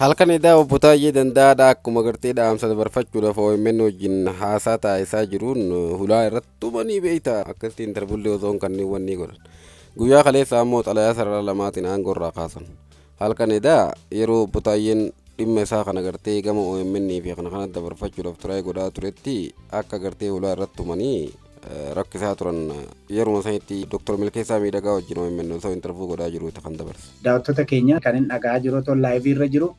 Halkan edaa obbo Taayyee Dandaadhaa akkuma gartee dhaamsa dabarfachuudhaaf OMN wajjin haasaa taasisaa jiruun hulaa irratti tumanii beeyta akkasitti intarbullee osoon kanneen wanni godhan guyyaa kaleessaa ammoo xalayaa sarara lamaatiin aangoo irraa kaasan halkan edaa yeroo obbo Taayyeen dhimma isaa kana gartee gama OMN fi kana kanatti dabarfachuudhaaf turaa godhaa turetti akka gartee hulaa irratti tumanii rakkisaa turan yeruma sanitti Dr. Milkeessaa Miidhagaa wajjin OMN osoo intarvuu godhaa jiru kan dabarse. Daawwattoota keenya kan hin dhagaa jiru otoo laayivii irra jiru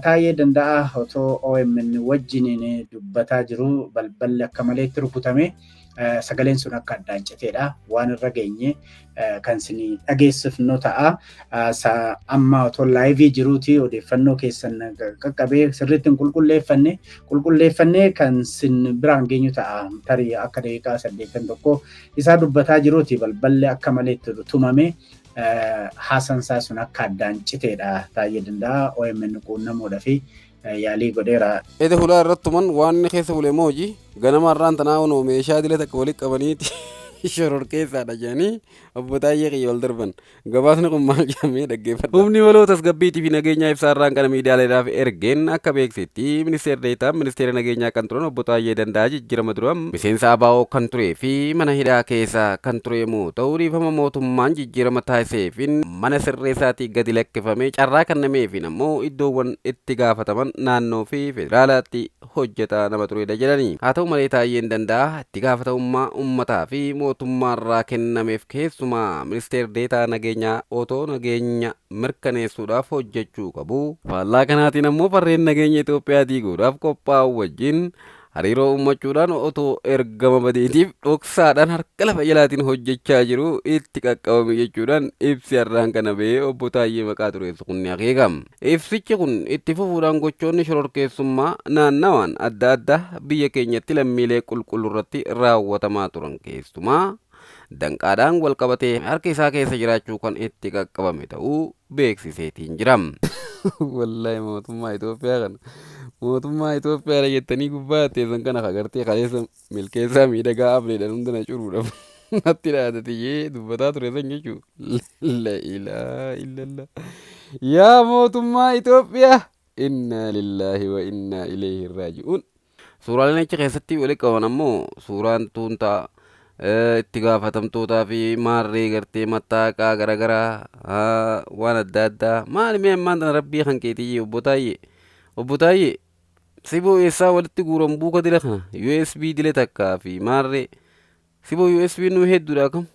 Taayyee Danda'aa otoo OMN wajjin dubbataa jiru balballi akka malee itti rukutame sagaleen sun akka addaan citeedha waan irra geenye kan isin dhageessifnu ta'a. Amma otoo laayivii jiruuti odeeffannoo keessan qaqqabee sirriitti hin qulqulleeffanne kan isin biraan geenyu ta'a. Tarii akka daqiiqaa 81 isaa dubbataa jiruuti balballi akka malee itti tumame. Haasansaa sun akka addaan citeedha Taayyee Danda'aa OMN quunnamuudha fi yaalii godheera. Ede hulaa irrattuman waan inni keessa bulee mooji ganama irraan tanaa unoo meeshaa dila takka walitti qabaniiti shoror keessaadha jedhanii obbo Taayyee qiyya wal darban gabaasni kun maal jedhamee dhaggeeffadha. Humni waloo tasgabbiitii fi nageenyaa ibsaarraan kana miidiyaaleedhaaf ergeen akka beeksisetti ministeera deetaan ministeera nageenyaa kan turan obbo Taayyee Danda'aa jijjiirama dura miseensa ABO kan turee fi mana hidhaa keessa kan ture yommuu ta'u dhiifama mootummaan jijjiirama taasiseefin mana sirreessaatii gadi lakkifamee carraa kennameefin ammoo iddoowwan itti gaafataman naannoo fi federaalaatti hojjetaa nama turedha jedhanii. Haa ta'u malee Taayyeen Danda'aa itti gaafatamummaa uummataa fi mootummaarraa kennameef keessumaa ministeera deetaa nageenyaa otoo nageenya mirkaneessuudhaaf hojjechuu qabu. Faallaa kanaatiin ammoo farreen nageenya Itoophiyaa diiguudhaaf qophaa'u wajjin hariiroo uummachuudhaan otoo ergama badiitiif dhoksaadhaan harka lafa jalaatiin hojjechaa jiru itti qaqqabame jechuudhaan ibsi har'aan kana ba'ee obbo Taayyee maqaa tureessu kun ni akeekama. Ibsichi kun itti fufuudhaan gochoonni shororkeessummaa naannawaan adda addaa biyya keenyatti lammiilee qulqulluu irratti raawwatamaa turan keessumaa danqaadhaan wal qabatee harka isaa keessa jiraachuu kan itti qaqqabame ta'uu beeksiseetiin jira. Wallahi mootummaa Itoophiyaa kana mootummaa Itoophiyaa jettanii gubbaa teessan kana agartee kaleessa Milkeessaa Miidhagaa Afreedhaan hundana curuudhaaf natti dhaadatiyyee dubbataa ture san jechuu la ilaaha illallah yaa mootummaa Itoophiyaa inna lillahi wa inna ilayhi raaji'uun. Suuraaleen achi keessatti walitti qaban ammoo suuraan tuuntaa itti gaafatamtootaa fi maarree gartee mattaaqaa garaagaraa waan adda addaa maali mee ammaan tana rabbii kan keetiyyee obbo Taayyee siboo eessaa walitti guuran buuka dila kana USB dile takkaa fi maarree siboo USB nu hedduudha kam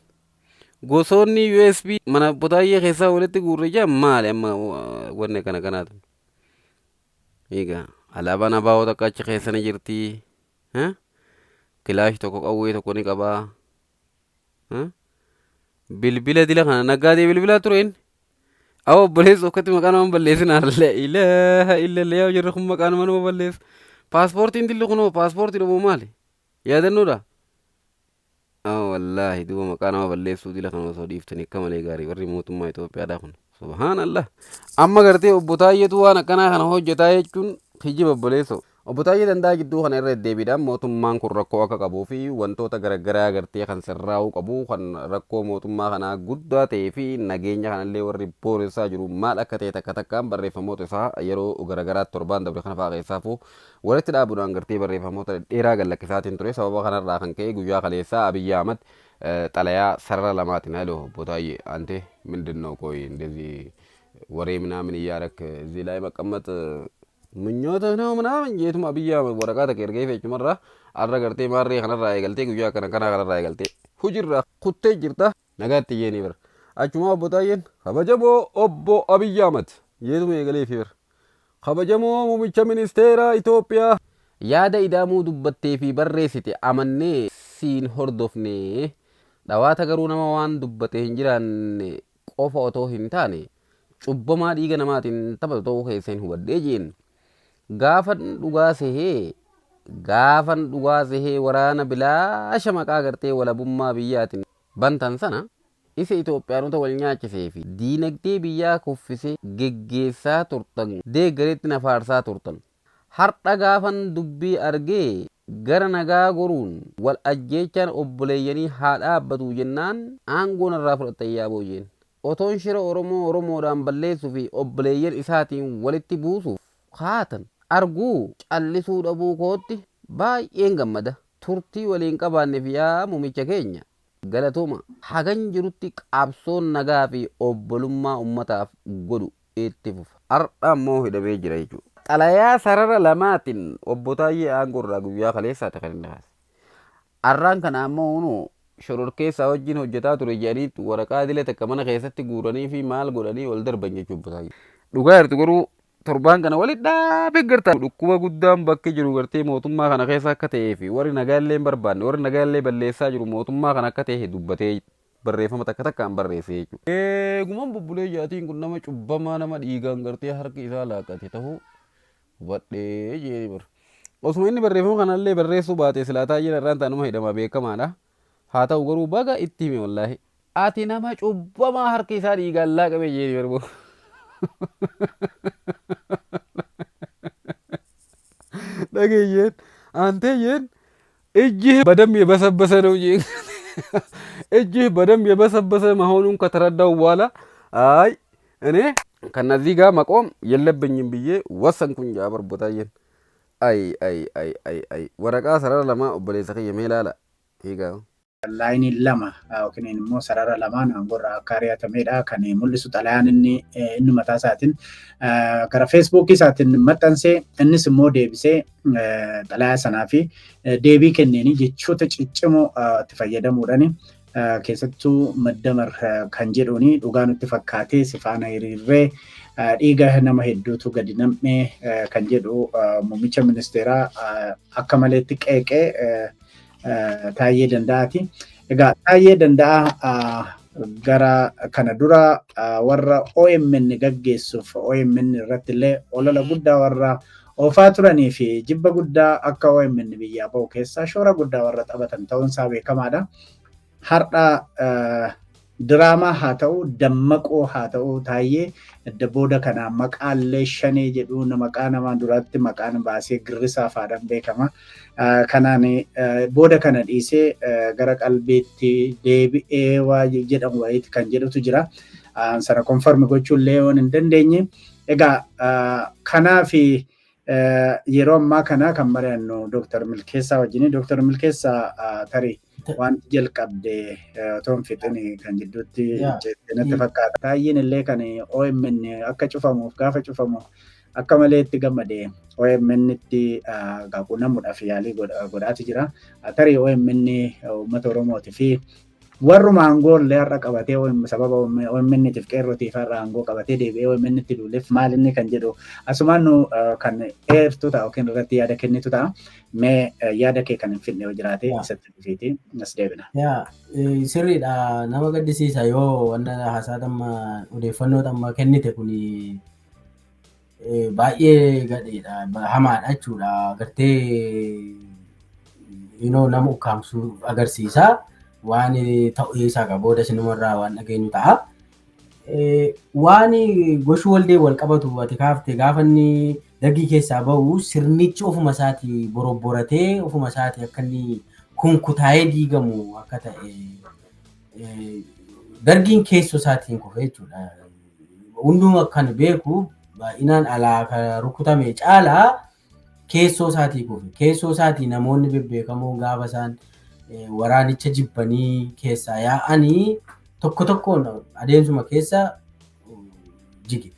gosoonni USB mana obbo Taayyee keessaa walitti guurre jaa maali amma wanne kana kanaatu egaa alaabaan ABO takka achi keessa ni jirti kilaashi tokko qawwee tokko ni qabaa bilbila dila kana naggaadee bilbilaa tureen awo obboleessu akkatti maqaa nama balleessinaa la ilaaha illallah yaa jirra kun maqaa nama balleessu paaspoortiin dilli kunoo paaspoortii dhumuu maali yaadannuudha wallaahi duuba maqaa nama balleessuu dila kana osoo dhiiftanii akka malee gaarii warri mootummaa Itoophiyaadhaa kun subhaanallah. Amma gartee obbo Taayyeetu waan akkanaa kana hojjetaa jechuun kijiba obboleessoo. Obbo Taayyee Danda'aa gidduu kana irra deddeebiidhaan mootummaan kun rakkoo akka qabuu fi wantoota garaagaraa gartee kan sirraa'uu qabu kan rakkoo mootummaa kanaa guddaa ta'ee fi nageenya kanallee warri booressaa jiru maal akka ta'e takka takkaan barreeffamoota isaa yeroo garaagaraatti torbaan dabre kana fa'aa keessaafuu walitti dhaabuudhaan gartee barreeffamoota dheeraa gallakkisaatiin ture sababa kanarraa kan ka'e guyyaa kaleessaa Abiyyi Ahmad xalayaa sarara lamaatiin haaloo obbo Taayyee አንተ ምንድን ነው ቆይ እንደዚህ ወሬ ምናምን እያረክ እዚህ ላይ መቀመጥ ምኞትህ ነው ምናምን የቱም Abiyyi Ahmad waraqaa takka ergee fechumarraa arra gartee maarree kanarraa eegaltee guyyaa kanarraa eegaltee hujirraa kuttee jirta nagaatti iyyeenii bira achuma obbo Taayyeen kabajamoo obbo Abiyyi Ahmad yeetuma eegalee fi bira kabajamoo muummicha ministeera Itoophiyaa yaada ida'amuu dubbattee fi barreessite amannee siin hordofnee dhawaata garuu nama waan dubbatee hin jiraanne qofa otoo hin taane cubbamaa dhiiga namaatiin taphatu ta'uu keessan hubadhee jeen gaafan dhugaa sehee waraana bilaasha maqaa gartee walabummaa biyyaatiin bantan sana isa Itoophiyaanota wal nyaachisee fi diinagdee biyyaa kuffisee geggeessaa turtan deeggareetti na faarsaa turtan har'a gaafan dubbii argee gara nagaa goruun wal ajjeechaan obboleeyyanii haa dhaabbatu jennaan aangoon irraa fudhattan yaa booyyeen otoon shira Oromoo Oromoodhaan balleessuu fi obboleeyyan isaatiin walitti buusuuf haatan arguu callisuu dhabuu kootti baay'een gammada. Turtii waliin qabaanneef yaa mumicha keenya galatooma. Hagan jirutti qabsoon nagaa fi obbolummaa ummataaf godhu itti fufa. Har'a immoo hidhamee jira jechuudha. Xalayaa sarara lamaatiin obbo Taayyee Aangorraa guyyaa kaleessaati kan inni kaase. Har'aan kana ammoo unu shororkeessaa wajjin hojjetaa ture jedhanii waraqaa idilee takka mana keessatti guuranii fi maal godhanii ol darban jechuudha. Dhugaa jirtu garuu torbaan kana walitti dhaabee gartaa dhukkuba guddaan bakki jiru gartee mootummaa kana keessa akka ta'ee fi warri nagaallee hin barbaanne warri nagaallee balleessaa jiru mootummaa kana akka ta'e dubbatee barreeffama takka takkaan barreesse jechuudha. Eegumaan bubbulee jaatiin kun nama cubbamaa nama dhiigaan gartee harki isaa laaqate ta'uu hubadhee jedhee bara. Osuma inni barreeffama kanallee barreessuu baate silaa Taayyeen irraan taanuma hidhama beekamaadha. Haa ta'u garuu baga itti hime wallaahi. Ati nama cubbamaa harki isaa dhiigaan laaqame jedhee barbo. Dhageeyyen aanteeyyen እጅህ በደም የበሰበሰ ነው እንጂ እጅህ በደም የበሰበሰ መሆኑን ከተረዳው በኋላ አይ እኔ ከነዚህ ጋር መቆም የለብኝም ብዬ ወሰንኩኝ። ጃበር ቦታየን አይ አይ አይ አይ አይ ወረቃ ሰረራ ለማ ኦቦሌሰ ከየሜላላ ሂጋ laayinii lama yookiin immoo sarara lamaan aangorraa akka ari'atameedha kan mul'isu xalayaan inni mataa isaatiin gara feesbuukii isaatiin maxxansee innis immoo deebisee xalayaa sanaa fi deebii kenneenii jechoota ciccimoo itti fayyadamuudhaan keessattuu maddamar kan jedhuuni dhugaa nutti fakkaatee sifaana hiriirree dhiiga nama hedduutu gadi nam'ee kan jedhu muummicha ministeeraa akka maleetti qeeqee Taayyee Danda'aati. Egaa Taayyee Danda'aa gara kana dura warra OMN gaggeessuuf OMN irratti illee olola guddaa warra oofaa turanii fi jibba guddaa akka OMN biyyaa bahu keessaa shoora guddaa warra taphatan ta'uun isaa beekamaadha. Har'a diraamaa haa ta'u dammaqoo haa ta'u Taayyee adda booda kana maqaallee shanee jedhu maqaa namaa duratti maqaan baasee girrisaa faadhaan beekama. Kanaan booda kana dhiisee gara qalbeetti deebi'ee waa jedhamu wayiiti kan jedhutu jira. Sana konformi gochuun illee waan hin dandeenye. Egaa kanaaf yeroo ammaa kana kan mari'annu Dr. Milkeessaa wajjin Dr. Milkeessaa tarii wanti jalqabde toon fixini kan jidduutti natti fakkaata. Taayyeen illee kan OMN akka cufamuuf gaafa cufamu akka malee itti gammade OMN itti quunnamuudhaaf yaalii godhaati jira. Tarii OMN uummata Oromooti fi warruma aangoo illee har'a qabatee sababa OMN tiif qeerrootiif har'a aangoo qabatee deebi'ee OMN itti duuleef maal inni kan jedhu asumaan nu kan eertu ta'a yookiin irratti yaada kennitu ta'a. Mee yaada kee kan hin fidne yoo jiraate isatti dhufiiti as deebina. Sirriidha nama gaddisiisa yoo wanna haasaadhamma odeeffannoo amma kennite kun baay'ee gadheedha hamaadha jechuudha. Gartee nama ukkaamsuu agarsiisa. Waan ta'u isaa qabooda sinumarraa waan dhageenyu ta'a. Waan goshuu waldee wal qabatu ati kaaftee gaafa inni dargii keessaa bahu sirnichi ofuma isaatii borobboratee ofuma isaatii akka inni kunkutaa'ee diigamu akka ta'e dargiin keessoo isaatiin kufe jechuudha. Hunduma kan beeku baay'inaan alaa rukutame caalaa keessoo isaatii kufe. Keessoo isaatii namoonni bebbeekamoo gaafa isaan waraanicha jibbanii keessaa yaa'anii tokko tokkoon adeemsuma keessa jige.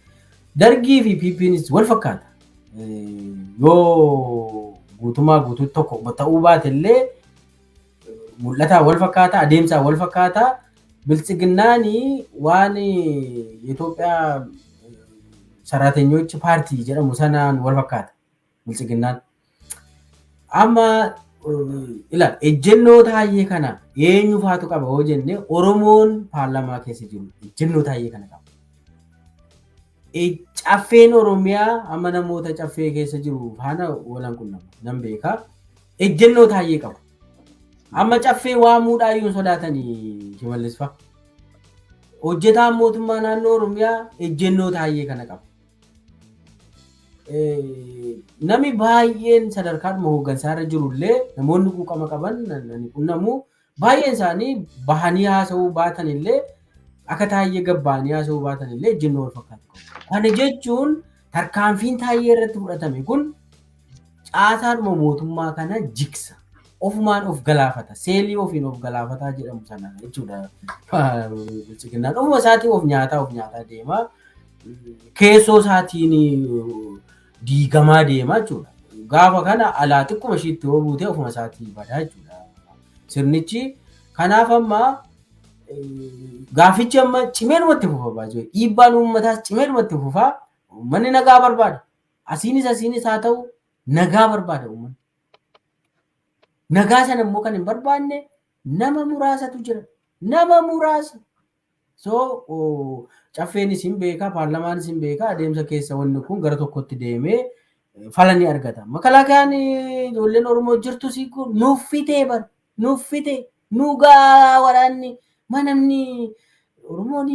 Dargii fi PPNs wal fakkaata. Yoo guutumaa guutuutti tokko ta'uu baate illee mul'ataa wal fakkaata, adeemsaa wal fakkaata. Biltsiginnaanii waan Itoophiyaa ሰራተኞች ፓርቲ jedhamu sanaan wal fakkaata biltsiginnaan. Amma ilaal ejjennoo Taayyee kana eenyu faatu qaba yoo jenne Oromoon paarlaamaa keessa jiru ejjennoo Taayyee kana qaba. Caffeen Oromiyaa amma namoota caffee keessa jiru faana walan qunnama nan beeka ejjennoo Taayyee qaba. Amma caffee waamuudhaa iyyuu sodaatanii Shimallis fa'a. Hojjetaan mootummaa naannoo Oromiyaa ejjennoo Taayyee kana qaba. Nami baay'een sadarkaadhuma hooggansaarra jirullee namoonni quuqama qaban quunnamu baay'een isaanii bahanii haasa'uu baatan illee akka Taayyee Gabbaanii haasa'uu baatan illee ejjennoo wal fakkaatu qabu. Kana jechuun tarkaanfiin Taayyee irratti fudhatame kun caasaadhuma mootummaa kana jigsa. Ofumaan of galaafata. Seelii ofiin of galaafataa jedhamu sana jechuudha. Bilchiginnaan ofuma isaatii of nyaataa deema. Keessoo isaatiin diigamaa deema jechuudha. Gaafa kana alaa xiqquma ishiitti yoo buute ofuma isaatii badaa jechuudha. Sirnichi kanaaf amma gaafichi amma cimeedhumatti fufa baay'ee. Dhiibbaan uummataas cimeedhumatti fufa. Uummanni nagaa barbaada. Asiinis haa ta'u nagaa barbaada uummanni. Nagaa sana immoo kan hin barbaanne nama muraasatu jira. Nama muraasa. So caffeenis hin beekaa, paarlamaanis hin beekaa, adeemsa keessa wanni kun gara tokkotti deemee fala ni argata. Makalaakayaan ijoolleen Oromoo jirtus kun nuuf fite nugaa waraanni namni Oromoon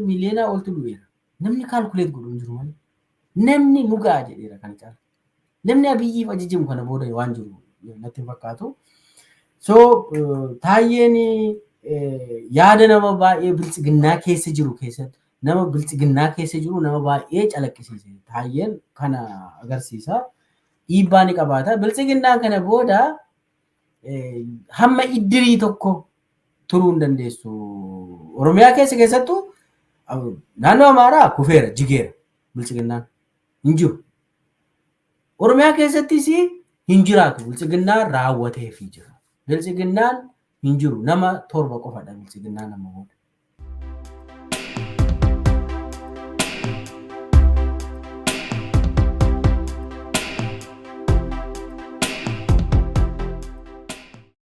miliyoonaa oltu du'eera. Namni kaalkuleet godhu hin jiru malee. Namni nugaa jedheera kan caala. Namni Abiyyiif ajajamu kana booda waan jiru natti fakkaatu. So Taayyeen yaada nama baay'ee bilchiginnaa keessa jiru keessatti nama bilchiginnaa keessa jiru nama baay'ee calaqqisiise. Taayyeen kana agarsiisa. Dhiibbaa ni qabaata. Bilchiginnaan kana booda hamma iddirii tokko turuu hin dandeessu. Oromiyaa keessattuu naannoo Amaaraa kufeera, jigeera bilchiginnaan hin jiru. Oromiyaa keessattis hin jiraatu. Bilchiginnaan raawwateefii jira. Bilchiginnaan hin jiru. Nama torba qofadha bilchiginnaan nama booda.